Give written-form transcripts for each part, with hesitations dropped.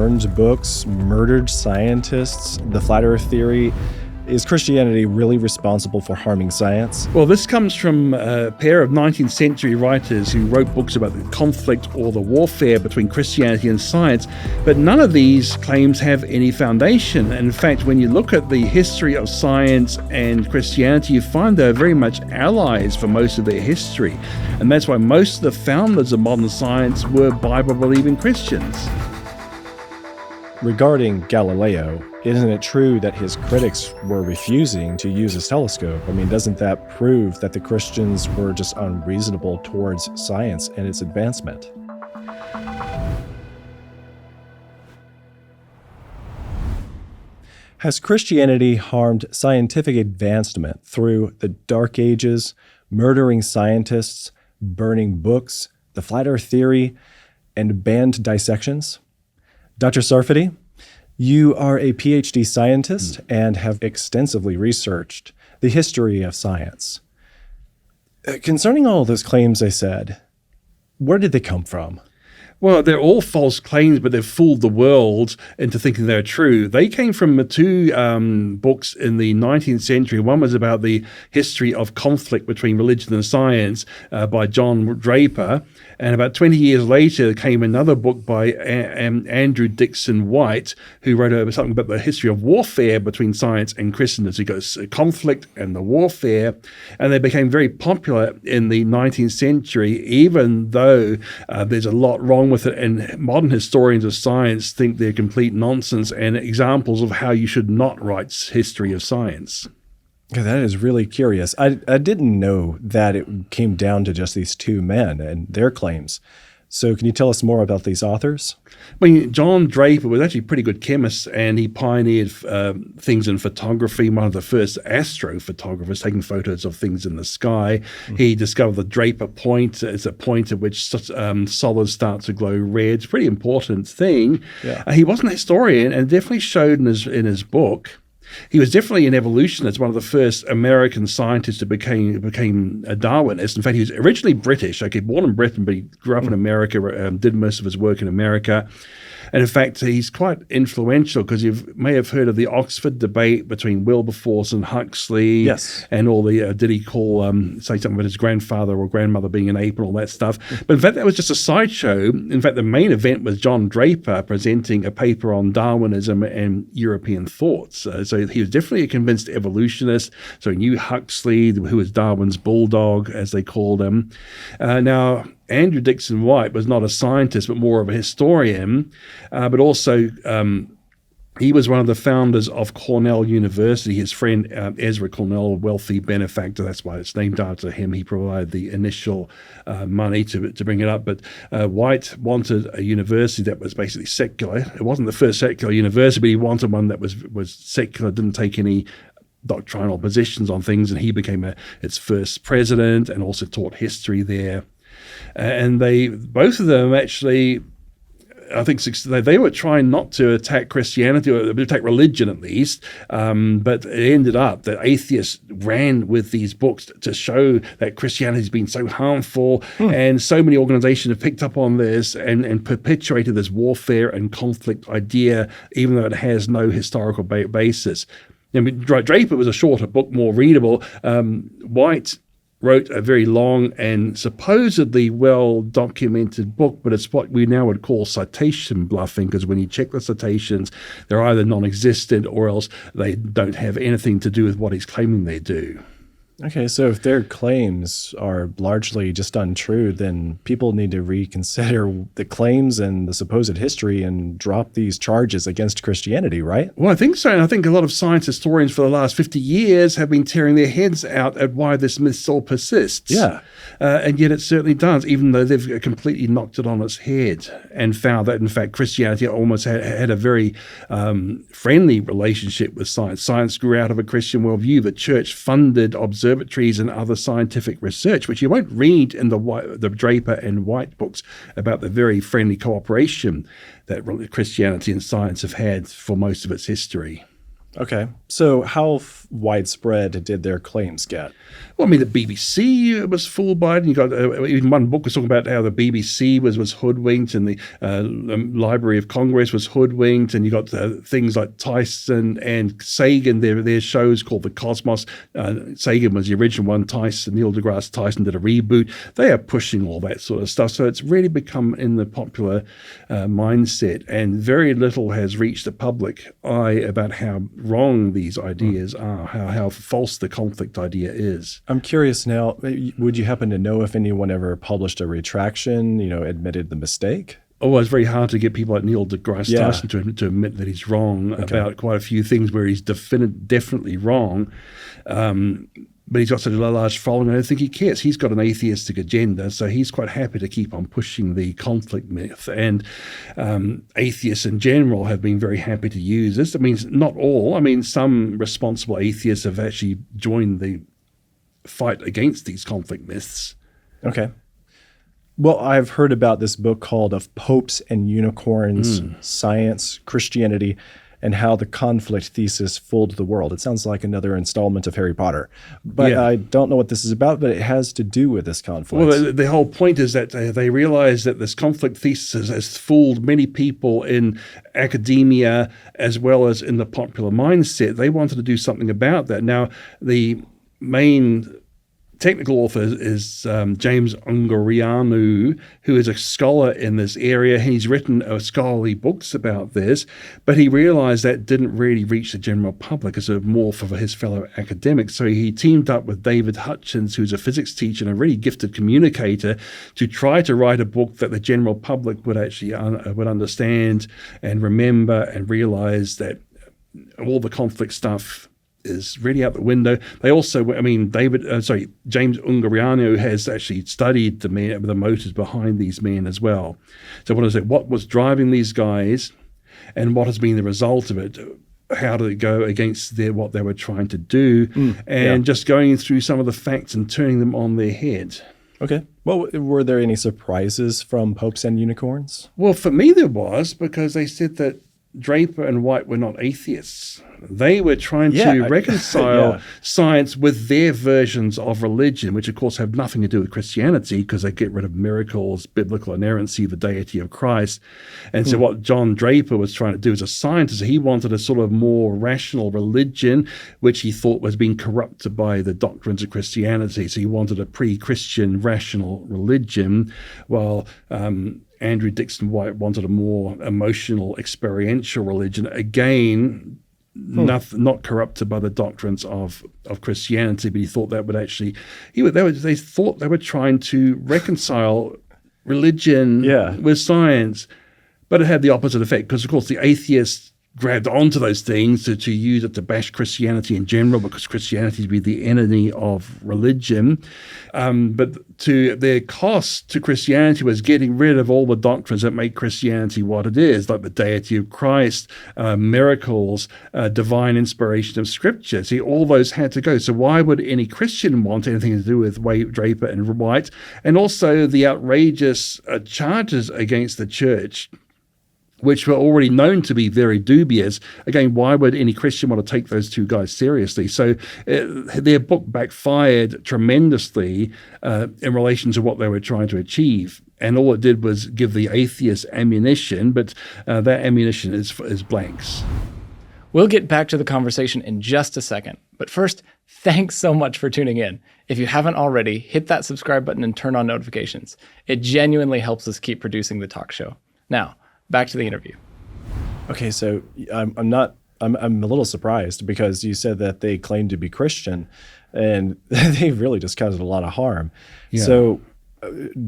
burned books, murdered scientists, the flat earth theory. Is Christianity really responsible for harming science? Well, this comes from a pair of 19th century writers who wrote books about the conflict or the warfare between Christianity and science, but none of these claims have any foundation. And in fact, when you look at the history of science and Christianity, you find they're very much allies for most of their history. And that's why most of the founders of modern science were Bible-believing Christians. Regarding Galileo, isn't it true that his critics were refusing to use his telescope? I mean, doesn't that prove that the Christians were just unreasonable towards science and its advancement? Has Christianity harmed scientific advancement through the Dark Ages, murdering scientists, burning books, the flat earth theory, and banned dissections? Dr. Sarfati, you are a PhD scientist and have extensively researched the history of science. Concerning all those claims I said, where did they come from? Well, they're all false claims, but they've fooled the world into thinking they're true. They came from two books in the 19th century. One was about the history of conflict between religion and science by John Draper. And about 20 years later came another book by Andrew Dickson White, who wrote something about the history of warfare between science and Christendom. So he goes conflict and the warfare. And they became very popular in the 19th century, even though there's a lot wrong with it. And modern historians of science think they're complete nonsense and examples of how you should not write history of science. That is really curious. I didn't know that it came down to just these two men and their claims. So can you tell us more about these authors? I mean, John Draper was actually a pretty good chemist, and he pioneered things in photography, one of the first astrophotographers taking photos of things in the sky. Mm-hmm. He discovered the Draper point. It's a point at which solids start to glow red. It's a pretty important thing. Yeah. He wasn't a historian, and definitely showed in his book. He was definitely an evolutionist, one of the first American scientists to became a Darwinist. In fact, he was originally British, born in Britain, but he grew up in America, did most of his work in America. And in fact, he's quite influential because you may have heard of the Oxford debate between Wilberforce and Huxley. Yes. And all the, did he say something about his grandfather or grandmother being an ape and all that stuff. But in fact, that was just a sideshow. In fact, the main event was John Draper presenting a paper on Darwinism and European thoughts. So he was definitely a convinced evolutionist. So he knew Huxley, who was Darwin's bulldog, as they called him. Now, Andrew Dickson White was not a scientist, but more of a historian, but also he was one of the founders of Cornell University. His friend Ezra Cornell, a wealthy benefactor, that's why it's named after him. He provided the initial money to bring it up. But White wanted a university that was basically secular. It wasn't the first secular university, but he wanted one that was secular, didn't take any doctrinal positions on things, and he became its first president and also taught history there. And both of them actually, I think they were trying not to attack Christianity or attack religion at least, but it ended up that atheists ran with these books to show that Christianity has been so harmful, and so many organizations have picked up on this and perpetuated this warfare and conflict idea, even though it has no historical basis. I mean, Draper was a shorter book, more readable. White wrote a very long and supposedly well-documented book, but it's what we now would call citation bluffing, because when you check the citations, they're either non-existent or else they don't have anything to do with what he's claiming they do. Okay, so if their claims are largely just untrue, then people need to reconsider the claims and the supposed history and drop these charges against Christianity, right? Well, I think so. And I think a lot of science historians for the last 50 years have been tearing their heads out at why this myth still persists. Yeah. And yet it certainly does, even though they've completely knocked it on its head and found that, in fact, Christianity almost had a very friendly relationship with science. Science grew out of a Christian worldview. The church funded observatories and other scientific research, which you won't read in the Draper and White books about the very friendly cooperation that Christianity and science have had for most of its history. Okay. So how widespread did their claims get? Well, I mean, the BBC was fooled by it. And you got even one book was talking about how the BBC was hoodwinked, and the Library of Congress was hoodwinked, and you got things like Tyson and Sagan. Their shows called The Cosmos. Sagan was the original one. Neil deGrasse Tyson did a reboot. They are pushing all that sort of stuff. So it's really become in the popular mindset, and very little has reached the public eye about how wrong these ideas are, how false the conflict idea is. I'm curious now, would you happen to know if anyone ever published a retraction, admitted the mistake? Oh, it's very hard to get people like Neil deGrasse Tyson to admit that he's wrong about quite a few things where he's definitely wrong. But he's got such a large following, I don't think he cares. He's got an atheistic agenda, so he's quite happy to keep on pushing the conflict myth. And atheists in general have been very happy to use this. I mean, not all. I mean, some responsible atheists have actually joined the fight against these conflict myths. Okay. Well, I've heard about this book called Of Popes and Unicorns, Science, Christianity, and How the Conflict Thesis Fooled the World. It sounds like another installment of Harry Potter. But I don't know what this is about, but it has to do with this conflict. Well, the whole point is that they realize that this conflict thesis has fooled many people in academia as well as in the popular mindset. They wanted to do something about that. Now, the main technical author is James Ungurianu, who is a scholar in this area. He's written scholarly books about this, but he realized that didn't really reach the general public as a more for his fellow academics. So he teamed up with David Hutchins, who's a physics teacher and a really gifted communicator, to try to write a book that the general public would actually would understand and remember and realize that all the conflict stuff is really out the window. They also, James Ungurianu has actually studied the motives behind these men as well. So what was driving these guys and what has been the result of it? How did it go against what they were trying to do? Just going through some of the facts and turning them on their head. Okay. Well, were there any surprises from Popes and Unicorns? Well, for me there was, because they said that Draper and White were not atheists. They were trying to reconcile science with their versions of religion, which of course have nothing to do with Christianity, because they get rid of miracles, biblical inerrancy, the deity of Christ. And so what John Draper was trying to do as a scientist, he wanted a sort of more rational religion, which he thought was being corrupted by the doctrines of Christianity. So he wanted a pre-Christian rational religion, while Andrew Dickson White wanted a more emotional, experiential religion. Again, not corrupted by the doctrines of Christianity, but he thought that would actually, they thought they were trying to reconcile religion with science, but it had the opposite effect, because of course the atheists grabbed onto those things to use it to bash Christianity in general, because Christianity would be the enemy of religion. But to their cost to Christianity was getting rid of all the doctrines that make Christianity what it is, like the deity of Christ, miracles, divine inspiration of Scripture. See, all those had to go. So why would any Christian want anything to do with Draper and White? And also the outrageous charges against the church, which were already known to be very dubious. Again, why would any Christian want to take those two guys seriously? So their book backfired tremendously in relation to what they were trying to achieve. And all it did was give the atheists ammunition, but that ammunition is blanks. We'll get back to the conversation in just a second. But first, thanks so much for tuning in. If you haven't already, hit that subscribe button and turn on notifications. It genuinely helps us keep producing the talk show. Now, back to the interview. Okay, so I'm a little surprised, because you said that they claimed to be Christian, and they really just caused a lot of harm. Yeah. So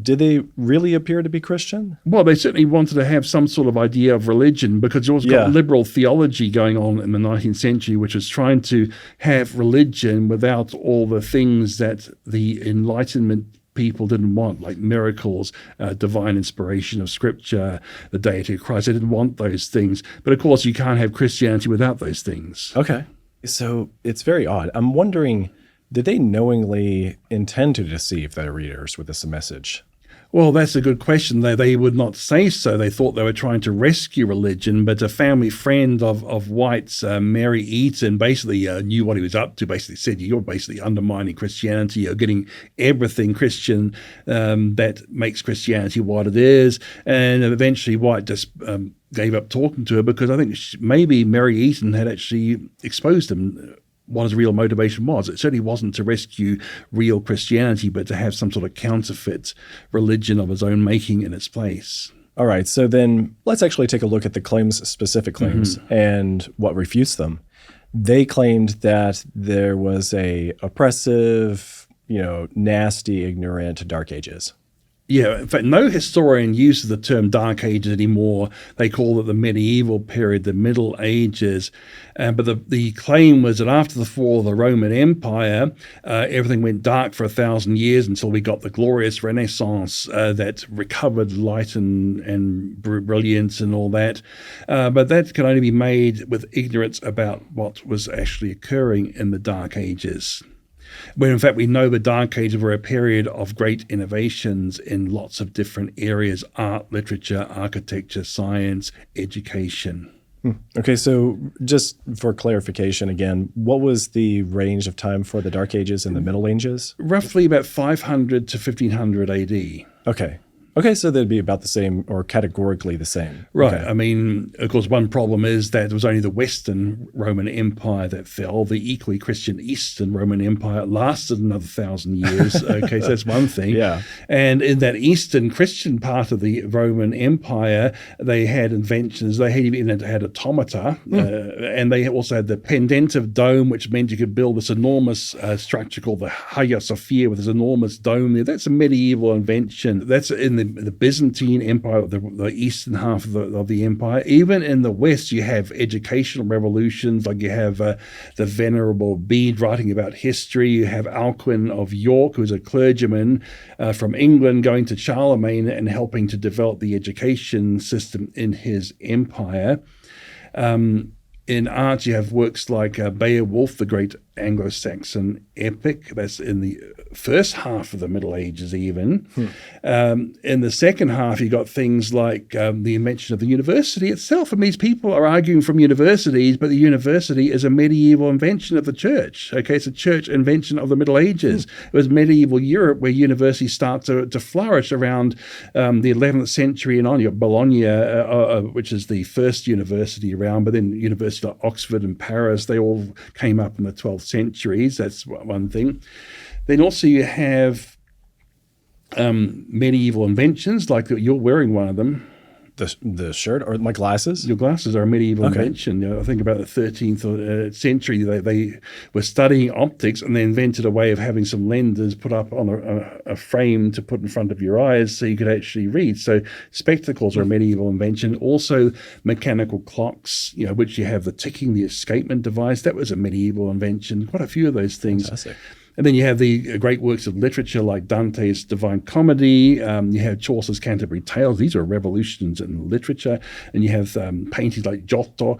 did they really appear to be Christian? Well, they certainly wanted to have some sort of idea of religion, because you also got liberal theology going on in the 19th century, which was trying to have religion without all the things that the Enlightenment people didn't want, like miracles, divine inspiration of Scripture, the deity of Christ. They didn't want those things. But of course, you can't have Christianity without those things. Okay. So it's very odd. I'm wondering, did they knowingly intend to deceive their readers with this message? Well, that's a good question. They would not say so. They thought they were trying to rescue religion, but a family friend of White's, Mary Eaton, basically knew what he was up to, basically said, you're basically undermining Christianity. You're getting everything Christian that makes Christianity what it is. And eventually White just gave up talking to her because I think maybe Mary Eaton had actually exposed him what his real motivation was. It certainly wasn't to rescue real Christianity, but to have some sort of counterfeit religion of his own making in its place. All right, so then let's actually take a look at the claims, specific claims, and what refutes them. They claimed that there was a oppressive, nasty, ignorant Dark Ages. Yeah, in fact, no historian uses the term Dark Ages anymore. They call it the medieval period, the Middle Ages. But the claim was that after the fall of the Roman Empire, everything went dark for 1,000 years until we got the glorious Renaissance that recovered light and brilliance and all that. But that can only be made with ignorance about what was actually occurring in the Dark Ages. When in fact we know the Dark Ages were a period of great innovations in lots of different areas: art, literature, architecture, science, education. Okay, so just for clarification again, what was the range of time for the Dark Ages and the Middle Ages? Roughly about 500 to 1500 AD. Okay, so they'd be about the same, or categorically the same. Right. Okay. I mean, of course, one problem is that it was only the Western Roman Empire that fell. The equally Christian Eastern Roman Empire lasted another 1,000 years. Okay, so that's one thing. Yeah. And in that Eastern Christian part of the Roman Empire, they had inventions. They even had automata, and they also had the pendentive dome, which meant you could build this enormous structure called the Hagia Sophia with this enormous dome there. That's a medieval invention. That's in the Byzantine Empire, the eastern half of the empire. Even in the West, you have educational revolutions, like you have the Venerable Bede writing about history. You have Alcuin of York, who's a clergyman from England, going to Charlemagne and helping to develop the education system in his empire. In art, you have works like Beowulf, the great Anglo-Saxon epic. That's in the first half of the Middle Ages even. In the second half, you got things like the invention of the university itself. And these people are arguing from universities, but the university is a medieval invention of the church. Okay, it's a church invention of the Middle Ages. It was medieval Europe where universities start to flourish around the 11th century and on. You got Bologna, which is the first university around, but then universities like Oxford and Paris, they all came up in the 12th centuries. That's one thing. Then also you have medieval inventions, like you're wearing one of them. The shirt or my glasses? Your glasses are a medieval invention. I think about the 13th century, they were studying optics and they invented a way of having some lenses put up on a frame to put in front of your eyes so you could actually read. So spectacles are a medieval invention. Also mechanical clocks, which you have the ticking, the escapement device. That was a medieval invention. Quite a few of those things. Fantastic. And then you have the great works of literature like Dante's Divine Comedy. You have Chaucer's Canterbury Tales. These are revolutions in literature. And you have paintings like Giotto,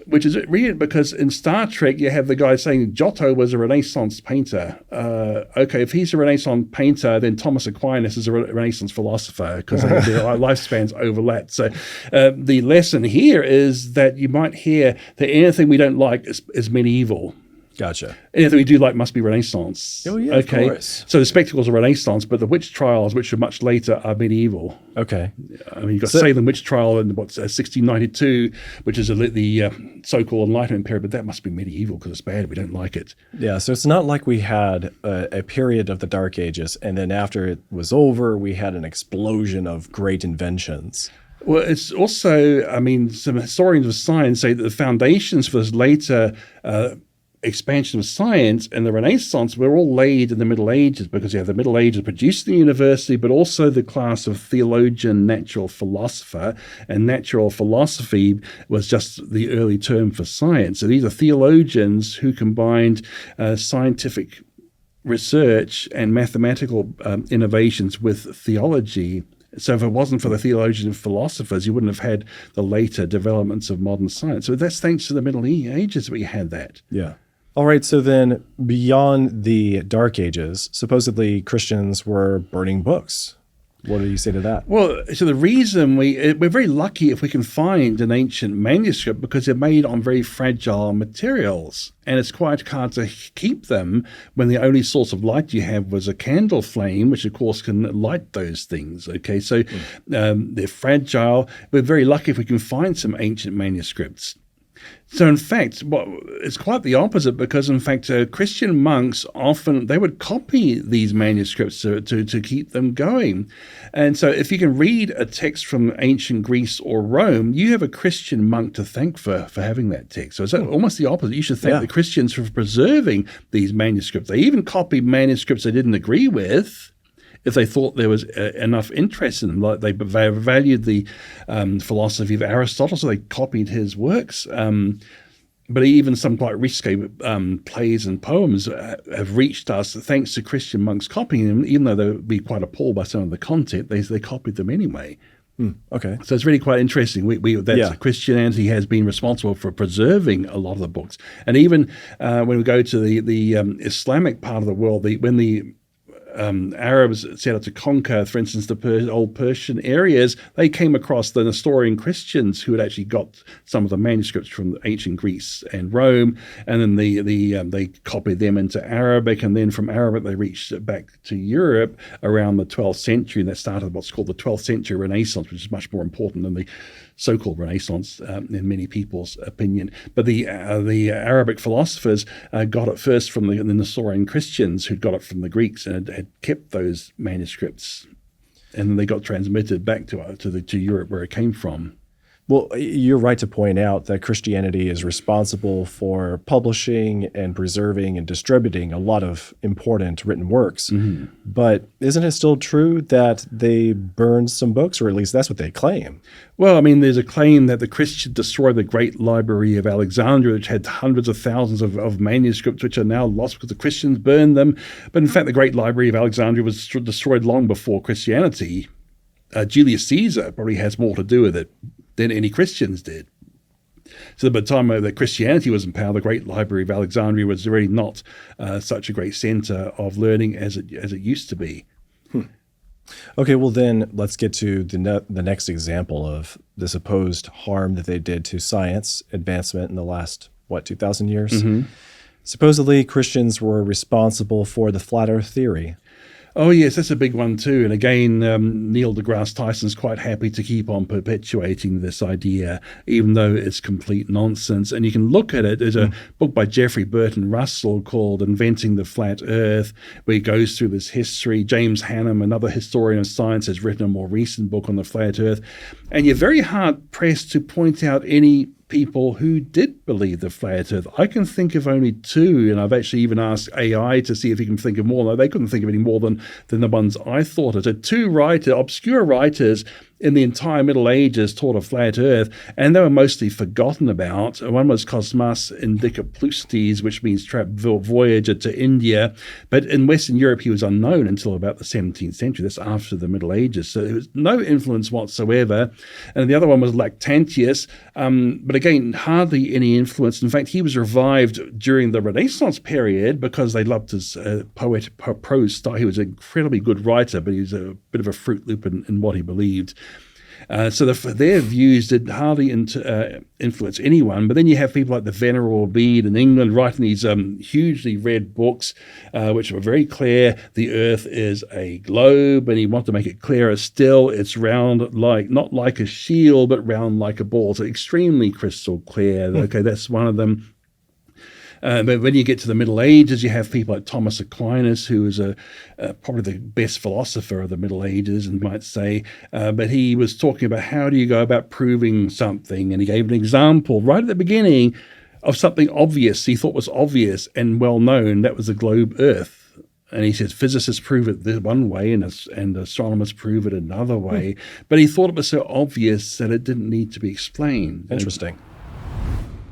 which is weird because in Star Trek you have the guy saying Giotto was a Renaissance painter. Okay, if he's a Renaissance painter, then Thomas Aquinas is a Renaissance philosopher because their lifespans overlap. So the lesson here is that you might hear that anything we don't like is medieval. Gotcha. Anything we do like must be Renaissance. Oh, yeah, okay. of course. So the spectacles are Renaissance, but the witch trials, which are much later, are medieval. Okay. I mean, you've got Salem witch trial in 1692, which is the so-called Enlightenment period, but that must be medieval because it's bad. We don't like it. Yeah, so it's not like we had a period of the Dark Ages, and then after it was over, we had an explosion of great inventions. Well, it's also, I mean, some historians of science say that the foundations for this later expansion of science and the Renaissance were all laid in the Middle Ages because you have the Middle Ages produced in the university, but also the class of theologian, natural philosopher, and natural philosophy was just the early term for science. So these are theologians who combined scientific research and mathematical innovations with theology. So if it wasn't for the theologians and philosophers, you wouldn't have had the later developments of modern science. So that's thanks to the Middle Ages that we had that. Yeah. All right, so then beyond the Dark Ages, supposedly Christians were burning books. What do you say to that? Well, so the reason we're very lucky if we can find an ancient manuscript because they're made on very fragile materials, and it's quite hard to keep them when the only source of light you have was a candle flame, which of course can light those things. Okay, so they're fragile. We're very lucky if we can find some ancient manuscripts. So in fact, it's quite the opposite, because in fact Christian monks often, they would copy these manuscripts to keep them going. And so if you can read a text from ancient Greece or Rome, you have a Christian monk to thank for having that text. So it's almost the opposite. You should thank the Christians for preserving these manuscripts. They even copied manuscripts they didn't agree with if they thought there was enough interest in them. Like they valued the philosophy of Aristotle, so they copied his works. But even some quite risque plays and poems have reached us thanks to Christian monks copying them, even though they would be quite appalled by some of the content. They copied them anyway. Okay. So it's really quite interesting. Christianity has been responsible for preserving a lot of the books. And even when we go to the Islamic part of the world, when the Arabs set out to conquer, for instance, the old Persian areas, they came across the Nestorian Christians who had actually got some of the manuscripts from ancient Greece and Rome, and then they copied them into Arabic, and then from Arabic they reached back to Europe around the 12th century, and that started what's called the 12th century Renaissance, which is much more important than the so-called Renaissance in many people's opinion. But the Arabic philosophers got it first from the Nestorian Christians, who got it from the Greeks and had kept those manuscripts, and then they got transmitted back to Europe where it came from. Well, you're right to point out that Christianity is responsible for publishing and preserving and distributing a lot of important written works. Mm-hmm. But isn't it still true that they burned some books, or at least that's what they claim? Well, I mean, there's a claim that the Christians destroyed the Great Library of Alexandria, which had hundreds of thousands of manuscripts, which are now lost because the Christians burned them. But in fact, the Great Library of Alexandria was destroyed long before Christianity. Julius Caesar probably has more to do with it than any Christians did. So by the time that Christianity was in power, the Great Library of Alexandria was really not such a great center of learning as it used to be. Okay, well then let's get to the next example of the supposed harm that they did to science advancement in the last, 2,000 years? Mm-hmm. Supposedly Christians were responsible for the flat earth theory. Oh, yes, that's a big one too. And again, Neil deGrasse Tyson's quite happy to keep on perpetuating this idea, even though it's complete nonsense. And you can look at it. There's a book by Jeffrey Burton Russell called Inventing the Flat Earth, where he goes through this history. James Hannam, another historian of science, has written a more recent book on the flat Earth. And you're very hard-pressed to point out any people who did believe the flat earth. I can think of only two, and I've actually even asked AI to see if he can think of more. No, they couldn't think of any more than the ones I thought of. So two obscure writers in the entire Middle Ages taught a flat earth, and they were mostly forgotten about. One was Cosmas Indicopleustes, which means voyager to India, but in Western Europe he was unknown until about the 17th century. That's after the Middle Ages, so there was no influence whatsoever. And the other one was Lactantius, but again, hardly any influence. In fact, he was revived during the Renaissance period because they loved his prose style. He was an incredibly good writer, but he was a bit of a Fruit Loop in what he believed. So their views did hardly influence anyone. But then you have people like the Venerable Bede in England writing these hugely read books, which were very clear. The Earth is a globe, and he wanted to make it clearer still. It's round, not like a shield, but round like a ball. So extremely crystal clear. Okay, that's one of them. But when you get to the Middle Ages, you have people like Thomas Aquinas, who was probably the best philosopher of the Middle Ages, and might say, but he was talking about how do you go about proving something, and he gave an example right at the beginning of something obvious he thought was obvious and well known. That was the globe Earth. And he says physicists prove it one way and astronomers prove it another way. But he thought it was so obvious that it didn't need to be explained. Interesting.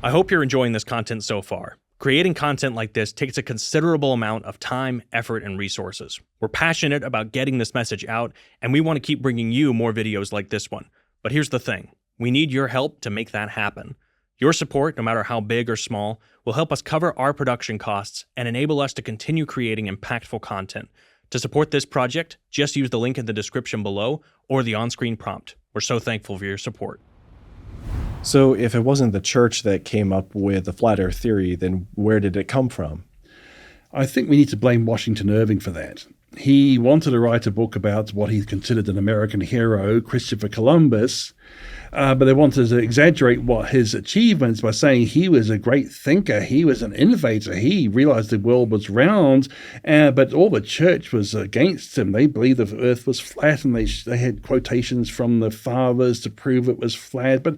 I hope you're enjoying this content so far. Creating content like this takes a considerable amount of time, effort, and resources. We're passionate about getting this message out, and we want to keep bringing you more videos like this one. But here's the thing. We need your help to make that happen. Your support, no matter how big or small, will help us cover our production costs and enable us to continue creating impactful content. To support this project, just use the link in the description below or the on-screen prompt. We're so thankful for your support. So if it wasn't the church that came up with the flat earth theory, then where did it come from? I think we need to blame Washington Irving for that. He wanted to write a book about what he considered an American hero, Christopher Columbus, but they wanted to exaggerate what his achievements by saying he was a great thinker, he was an innovator, he realized the world was round, but all the church was against him. They believed the earth was flat, and they had quotations from the fathers to prove it was flat. But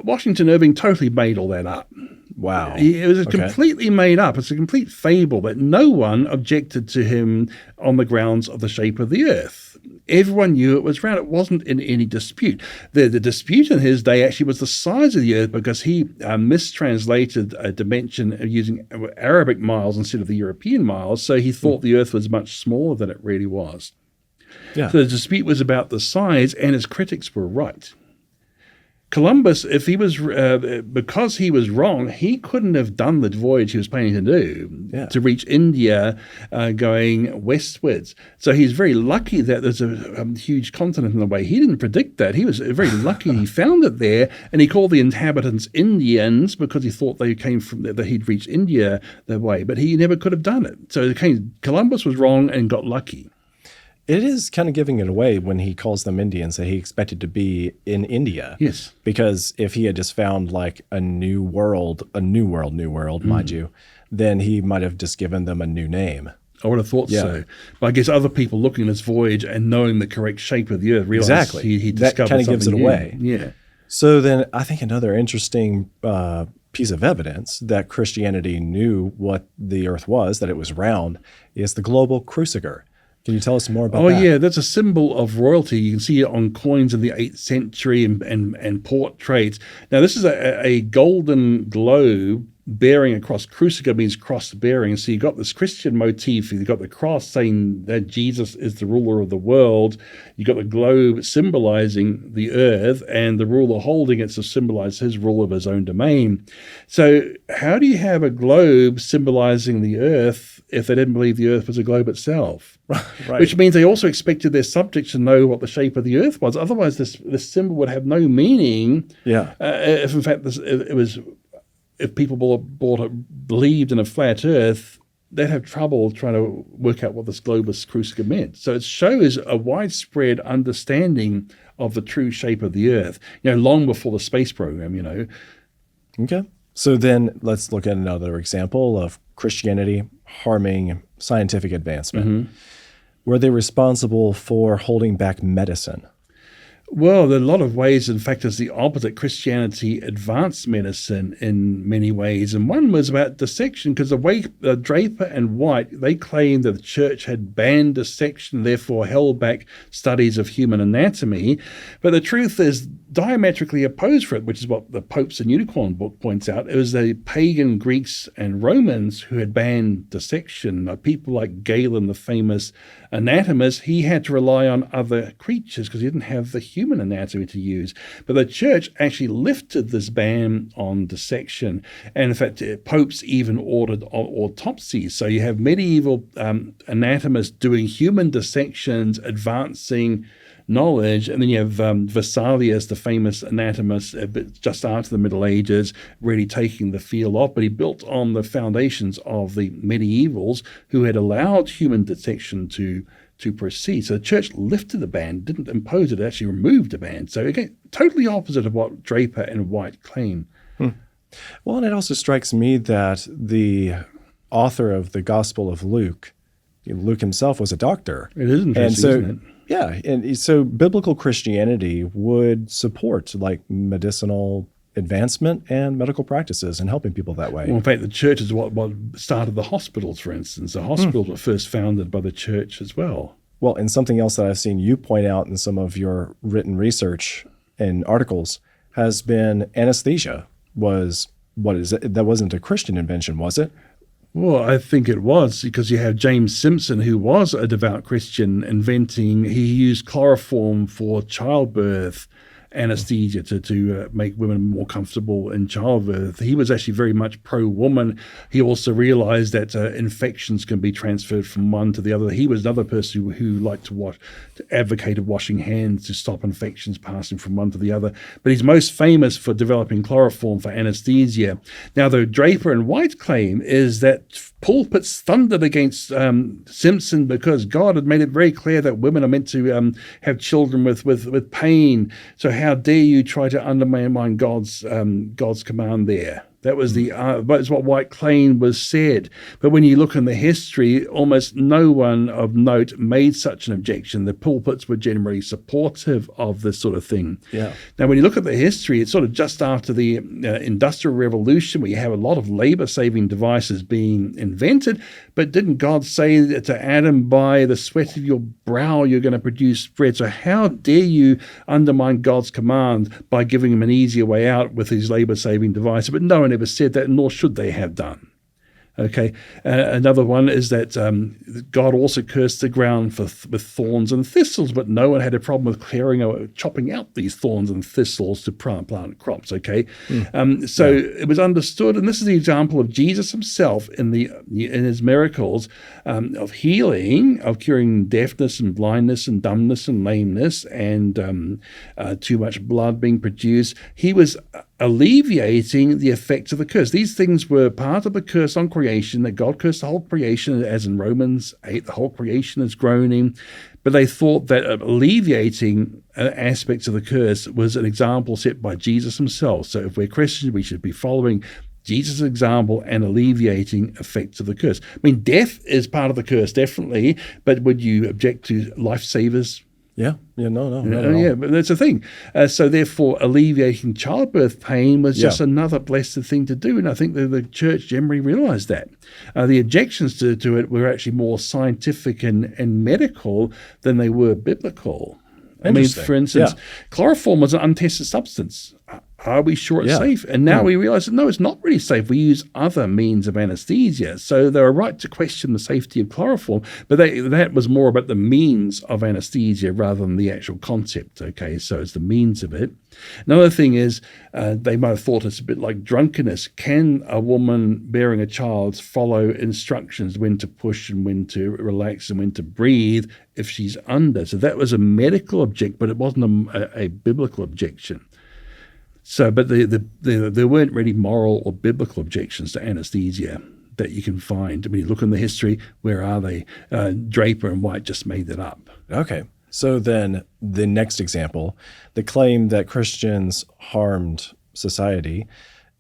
Washington Irving totally made all that up. Wow. It was completely made up. It's a complete fable, but no one objected to him on the grounds of the shape of the earth. Everyone knew it was round. It wasn't in any dispute. The dispute in his day actually was the size of the earth, because he mistranslated a dimension using Arabic miles instead of the European miles, so he thought the earth was much smaller than it really was. Yeah. So the dispute was about the size, and his critics were right. Columbus, if he was because he was wrong, he couldn't have done the voyage he was planning to do to reach India, going westwards. So he's very lucky that there's a huge continent in the way. He didn't predict that. He was very lucky he found it there, and he called the inhabitants Indians because he thought they came from that he'd reached India that way. But he never could have done it. So Columbus was wrong and got lucky. It is kind of giving it away when he calls them Indians that he expected to be in India. Yes. Because if he had just found like a new world, mind you, then he might have just given them a new name. I would have thought so. But I guess other people looking at his voyage and knowing the correct shape of the earth realized he discovered that kind of gives it something away. new. Yeah. So then I think another interesting piece of evidence that Christianity knew what the earth was, that it was round, is the global cruciger. Can you tell us more about that? Oh, yeah, that's a symbol of royalty. You can see it on coins in the 8th century and portraits. Now, this is a golden globe bearing across. Cruciger means cross bearing. So you've got this Christian motif. You've got the cross saying that Jesus is the ruler of the world. You've got the globe symbolizing the earth, and the ruler holding it to symbolize his rule of his own domain. So how do you have a globe symbolizing the earth if they didn't believe the earth was a globe itself? Right. Which means they also expected their subjects to know what the shape of the earth was. Otherwise, this symbol would have no meaning. Yeah. If in fact if people believed in a flat earth, they'd have trouble trying to work out what this globus cruciger meant. So it shows a widespread understanding of the true shape of the earth, long before the space program, Okay. So then let's look at another example of Christianity harming scientific advancement. Mm-hmm. Were they responsible for holding back medicine? Well, there are a lot of ways. In fact, it's the opposite. Christianity advanced medicine in many ways. And one was about dissection, because the way Draper and White, they claimed that the church had banned dissection, therefore held back studies of human anatomy. But the truth is diametrically opposed for it, which is what the Popes and Unicorn book points out. It was the pagan Greeks and Romans who had banned dissection. People like Galen, the famous anatomist, he had to rely on other creatures because he didn't have the human anatomy to use. But the church actually lifted this ban on dissection. And in fact, popes even ordered autopsies. So you have medieval anatomists doing human dissections, advancing knowledge, and then you have Vesalius, the famous anatomist, just after the Middle Ages, really taking the field off. But he built on the foundations of the medievals, who had allowed human dissection to proceed. So the church lifted the ban, didn't impose it, actually removed the ban. So again, totally opposite of what Draper and White claim. Well, and it also strikes me that the author of the Gospel of Luke himself was a doctor. It is interesting, isn't it? Yeah, and so biblical Christianity would support like medicinal advancement and medical practices and helping people that way. Well, in fact, the church is what started the hospitals, for instance. The hospitals were first founded by the church as well. Well, and something else that I've seen you point out in some of your written research and articles has been anesthesia was, what is it? That wasn't a Christian invention, was it? Well, I think it was, because you have James Simpson, who was a devout Christian, he used chloroform for childbirth. anesthesia to make women more comfortable in childbirth. He was actually very much pro-woman. He also realized that infections can be transferred from one to the other. He was another person who liked to advocated washing hands to stop infections passing from one to the other. But he's most famous for developing chloroform for anesthesia. Now, the Draper and White claim is that pulpits thundered against Simpson because God had made it very clear that women are meant to have children with pain. So how dare you try to undermine God's command there? That was that's what White claimed was said. But when you look in the history, almost no one of note made such an objection. The pulpits were generally supportive of this sort of thing. Yeah. Now, when you look at the history, it's sort of just after the Industrial Revolution, where you have a lot of labor-saving devices being invented. But didn't God say to Adam, by the sweat of your brow, you're going to produce bread? So how dare you undermine God's command by giving him an easier way out with these labor-saving devices? But no one ever said that, nor should they have done. Okay. Another one is that God also cursed the ground with thorns and thistles, but no one had a problem with clearing or chopping out these thorns and thistles to plant crops. Okay. It was understood, and this is the example of Jesus himself in his miracles of healing, of curing deafness and blindness and dumbness and lameness and too much blood being produced. He was alleviating the effects of the curse. These things were part of the curse on creation, that God cursed the whole creation, as in Romans 8, the whole creation is groaning. But they thought that alleviating aspects of the curse was an example set by Jesus himself. So if we're Christians, we should be following Jesus' example and alleviating effects of the curse. I mean, death is part of the curse, definitely, but would you object to lifesavers? No, not at all. Yeah, but that's the thing. So therefore, alleviating childbirth pain was just another blessed thing to do, and I think the church generally realized that. The objections to it were actually more scientific and medical than they were biblical. I mean, for instance, chloroform was an untested substance. Are we sure it's safe? And now we realize that no, it's not really safe. We use other means of anesthesia. So they were right to question the safety of chloroform, but that was more about the means of anesthesia rather than the actual concept. Okay, so it's the means of it. Another thing is they might have thought it's a bit like drunkenness. Can a woman bearing a child follow instructions when to push and when to relax and when to breathe if she's under? So that was a medical objection, but it wasn't a biblical objection. So, but there weren't really moral or biblical objections to anesthesia that you can find. When you look in the history, where are they? Draper and White just made that up. Okay. So then the next example, the claim that Christians harmed society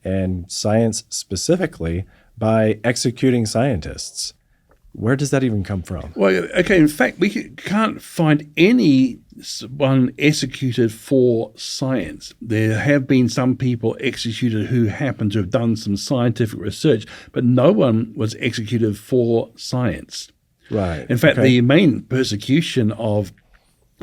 and science specifically by executing scientists. Where does that even come from? Well, okay, in fact, we can't find anyone executed for science. There have been some people executed who happen to have done some scientific research, but no one was executed for science. Right. In fact, the main persecution of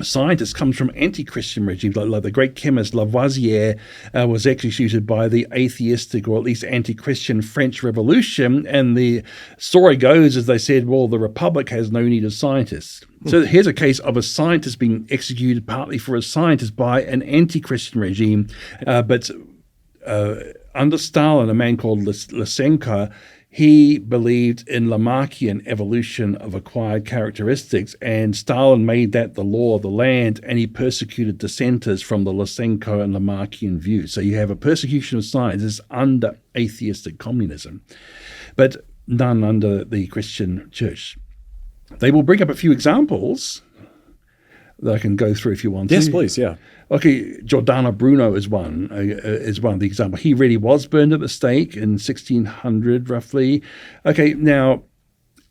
scientists comes from anti-Christian regimes, like the great chemist Lavoisier was executed by the atheistic or at least anti-Christian French Revolution, and the story goes, as they said, well, the Republic has no need of scientists. So here's a case of a scientist being executed partly for a scientist by an anti-Christian regime, but under Stalin, a man called Lysenko, he believed in Lamarckian evolution of acquired characteristics, and Stalin made that the law of the land, and he persecuted dissenters from the Lysenko and Lamarckian view. So you have a persecution of science under atheistic communism, but none under the Christian church. They will bring up a few examples that I can go through if you want to. Yes, please, yeah. Okay, Giordano Bruno is one of the examples. He really was burned at the stake in 1600, roughly. Okay, now,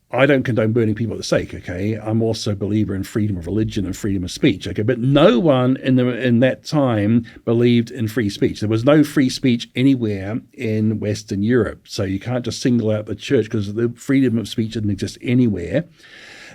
I don't condone burning people at the stake, okay? I'm also a believer in freedom of religion and freedom of speech, okay? But no one in that time believed in free speech. There was no free speech anywhere in Western Europe. So you can't just single out the church because the freedom of speech didn't exist anywhere.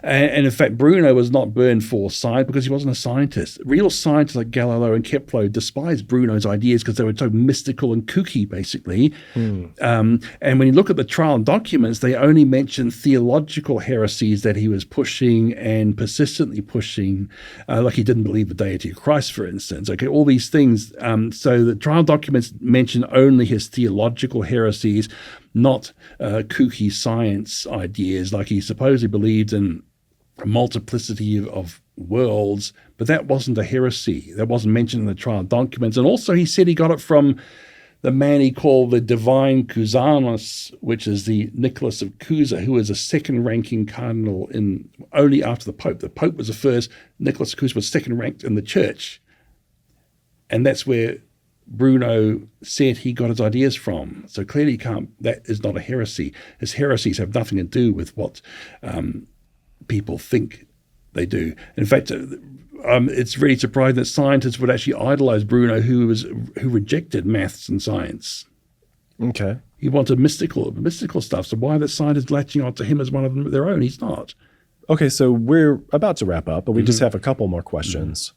And in fact, Bruno was not burned for science because he wasn't a scientist. Real scientists like Galileo and Kepler despised Bruno's ideas because they were so mystical and kooky, basically. And when you look at the trial documents, they only mention theological heresies that he was pushing and persistently pushing, like he didn't believe the deity of Christ, for instance. Okay, all these things. So the trial documents mention only his theological heresies, not kooky science ideas, like he supposedly believed in a multiplicity of worlds, but that wasn't a heresy. That wasn't mentioned in the trial documents. And also he said he got it from the man he called the divine Cusanus, which is the Nicholas of Cusa, who was a second-ranking cardinal only after the Pope. The Pope was the first. Nicholas of Cusa was second-ranked in the church. And that's where Bruno said he got his ideas from. So clearly that is not a heresy. His heresies have nothing to do with what people think they do. In fact, it's really surprising that scientists would actually idolize Bruno, who rejected maths and science. Okay. He wanted mystical stuff. So why are the scientists latching onto him as one of their own? He's not. Okay, so we're about to wrap up, but we just have a couple more questions.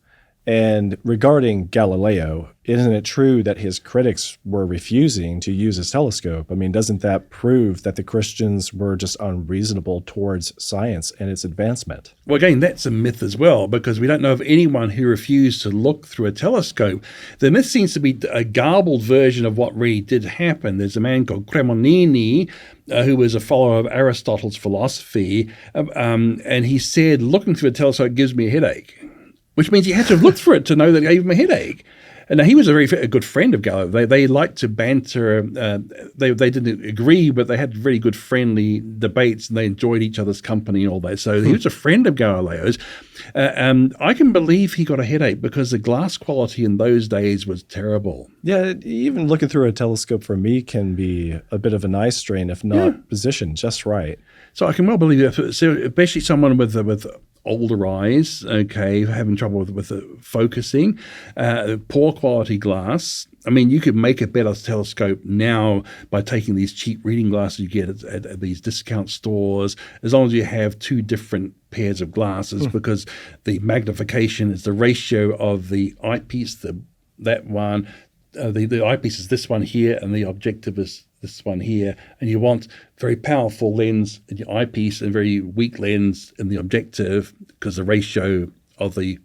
And regarding Galileo, isn't it true that his critics were refusing to use his telescope? I mean, doesn't that prove that the Christians were just unreasonable towards science and its advancement? Well, again, that's a myth as well, because we don't know of anyone who refused to look through a telescope. The myth seems to be a garbled version of what really did happen. There's a man called Cremonini, who was a follower of Aristotle's philosophy, and he said, looking through a telescope gives me a headache. Which means he had to have looked for it to know that it gave him a headache. And now he was a good friend of Galileo. They liked to banter. They didn't agree, but they had really good friendly debates, and they enjoyed each other's company and all that. So he was a friend of Galileo's. I can believe he got a headache because the glass quality in those days was terrible. Yeah, even looking through a telescope for me can be a bit of an eye strain if not positioned just right. So I can well believe that, especially someone with older eyes, okay, having trouble with focusing, poor quality glass. I mean, you could make a better telescope now by taking these cheap reading glasses you get at these discount stores, as long as you have two different pairs of glasses, because the magnification is the ratio of the eyepiece, that one. The eyepiece is this one here, and the objective is this one here, and you want very powerful lens in your eyepiece and very weak lens in the objective, because the ratio of the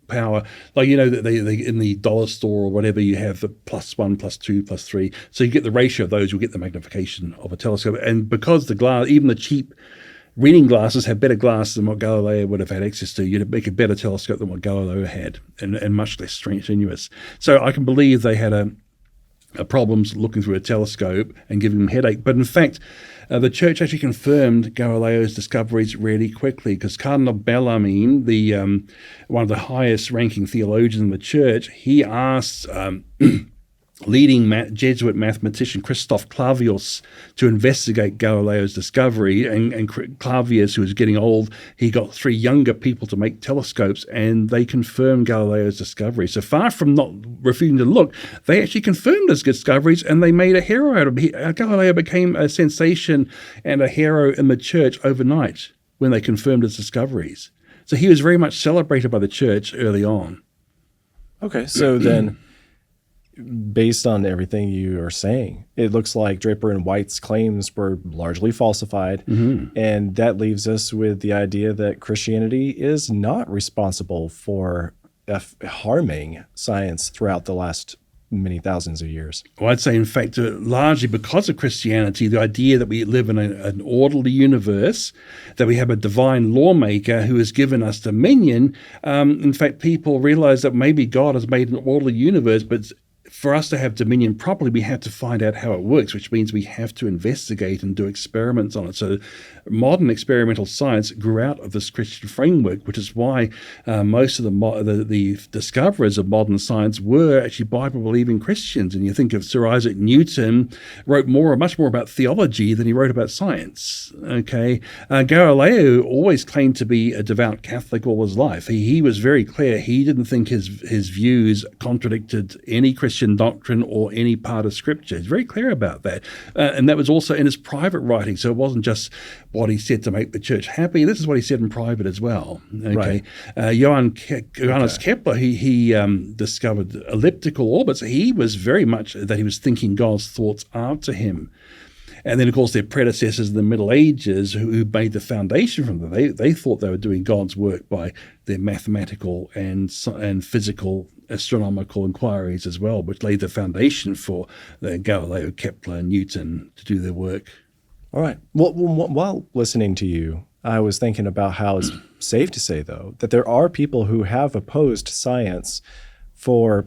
power, like, you know, they in the dollar store or whatever, you have the +1, +2, +3. So you get the ratio of those, you'll get the magnification of a telescope. And because the glass, even the cheap reading glasses have better glass than what Galileo would have had access to, you'd make a better telescope than what Galileo had, and much less strenuous. So I can believe they had problems looking through a telescope and giving them a headache. But in fact, the church actually confirmed Galileo's discoveries really quickly, because Cardinal Bellarmine, one of the highest ranking theologians in the church, he asked leading Jesuit mathematician Christoph Clavius to investigate Galileo's discovery. And Clavius, who was getting old, he got 3 younger people to make telescopes, and they confirmed Galileo's discovery. So far from not refusing to look, they actually confirmed his discoveries, and they made a hero out of him. Galileo became a sensation and a hero in the church overnight when they confirmed his discoveries. So he was very much celebrated by the church early on. Okay, so then, based on everything you are saying, it looks like Draper and White's claims were largely falsified. And that leaves us with the idea that Christianity is not responsible for harming science throughout the last many thousands of years. Well, I'd say, in fact, largely because of Christianity, the idea that we live in an orderly universe, that we have a divine lawmaker who has given us dominion. In fact, people realize that maybe God has made an orderly universe, but for us to have dominion properly, we have to find out how it works, which means we have to investigate and do experiments on it. So modern experimental science grew out of this Christian framework, which is why most of the discoverers of modern science were actually Bible-believing Christians. And you think of Sir Isaac Newton, wrote much more about theology than he wrote about science. Okay, Galileo always claimed to be a devout Catholic all his life. He was very clear. He didn't think his views contradicted any Christian Christian doctrine or any part of Scripture. He's very clear about that. And that was also in his private writing. So it wasn't just what he said to make the church happy. This is what he said in private as well. Okay. Right. Johannes Kepler, he discovered elliptical orbits. He was very much that he was thinking God's thoughts after him. And then, of course, their predecessors in the Middle Ages who made the foundation from them, they thought they were doing God's work by their mathematical and physical astronomical inquiries as well, which laid the foundation for Galileo, Kepler, and Newton to do their work. All right. Well, while listening to you, I was thinking about how it's safe to say, though, that there are people who have opposed science for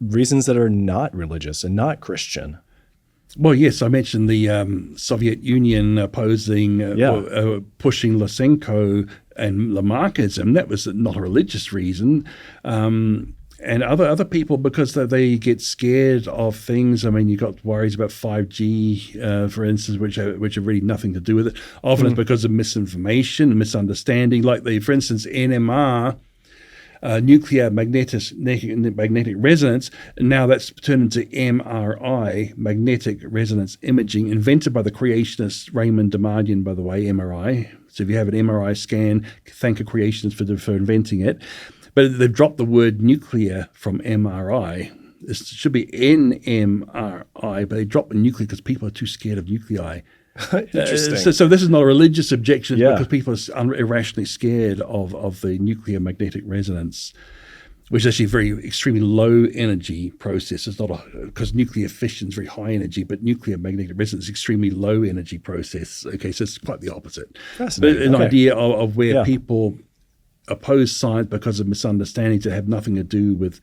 reasons that are not religious and not Christian. Well, yes, I mentioned the Soviet Union opposing, pushing Lysenko and Lamarckism. That was not a religious reason. And other people, because they get scared of things. I mean, you got worries about 5G, for instance, which have really nothing to do with it. Often it's because of misinformation, misunderstanding, like for instance, NMR, nuclear magnetic resonance. Now that's turned into MRI, magnetic resonance imaging, invented by the creationist Raymond Damadian, by the way, MRI. So if you have an MRI scan, thank a creationist for inventing it. But they've dropped the word nuclear from MRI. It should be NMRI, but they dropped the nuclear because people are too scared of nuclei. Interesting. So this is not a religious objection because people are irrationally scared of the nuclear magnetic resonance, which is actually a very extremely low energy process. It's not because nuclear fission is very high energy, but nuclear magnetic resonance is extremely low energy process. Okay, so it's quite the opposite. Fascinating. But an idea of where people oppose science because of misunderstandings that have nothing to do with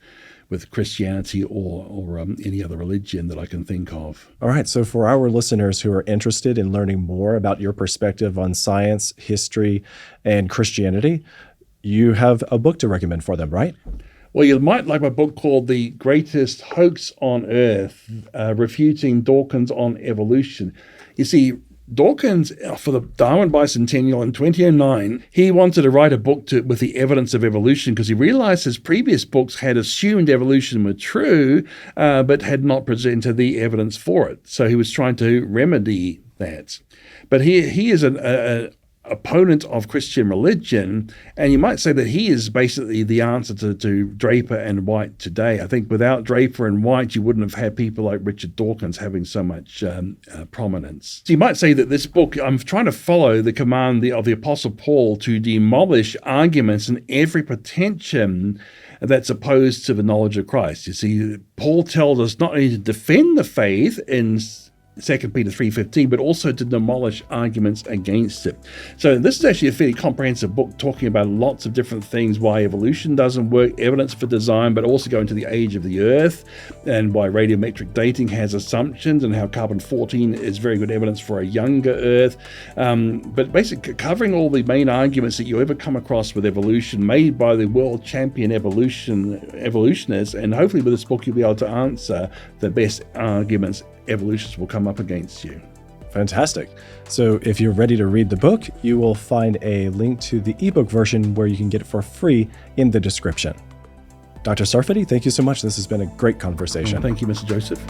Christianity or any other religion that I can think of. All right. So for our listeners who are interested in learning more about your perspective on science, history, and Christianity, you have a book to recommend for them, right? Well, you might like my book called The Greatest Hoax on Earth, Refuting Dawkins on Evolution. You see, Dawkins, for the Darwin Bicentennial in 2009, he wanted to write a book with the evidence of evolution because he realized his previous books had assumed evolution were true, but had not presented the evidence for it. So he was trying to remedy that. But he is an opponent of Christian religion, and you might say that he is basically the answer to Draper and White today. I think without Draper and White, you wouldn't have had people like Richard Dawkins having so much prominence. So you might say that this book, I'm trying to follow the command of the Apostle Paul to demolish arguments in every pretension that's opposed to the knowledge of Christ. You see, Paul tells us not only to defend the faith in 2 Peter 3:15, but also to demolish arguments against it. So this is actually a fairly comprehensive book talking about lots of different things, why evolution doesn't work, evidence for design, but also going to the age of the Earth, and why radiometric dating has assumptions, and how carbon-14 is very good evidence for a younger Earth. But basically covering all the main arguments that you ever come across with evolution made by the world champion evolutionists, and hopefully with this book you'll be able to answer the best arguments evolutionists will come up against you. Fantastic. So if you're ready to read the book, you will find a link to the ebook version where you can get it for free in the description. Dr. Sarfati, thank you so much. This has been a great conversation. Thank you, Mr. Joseph.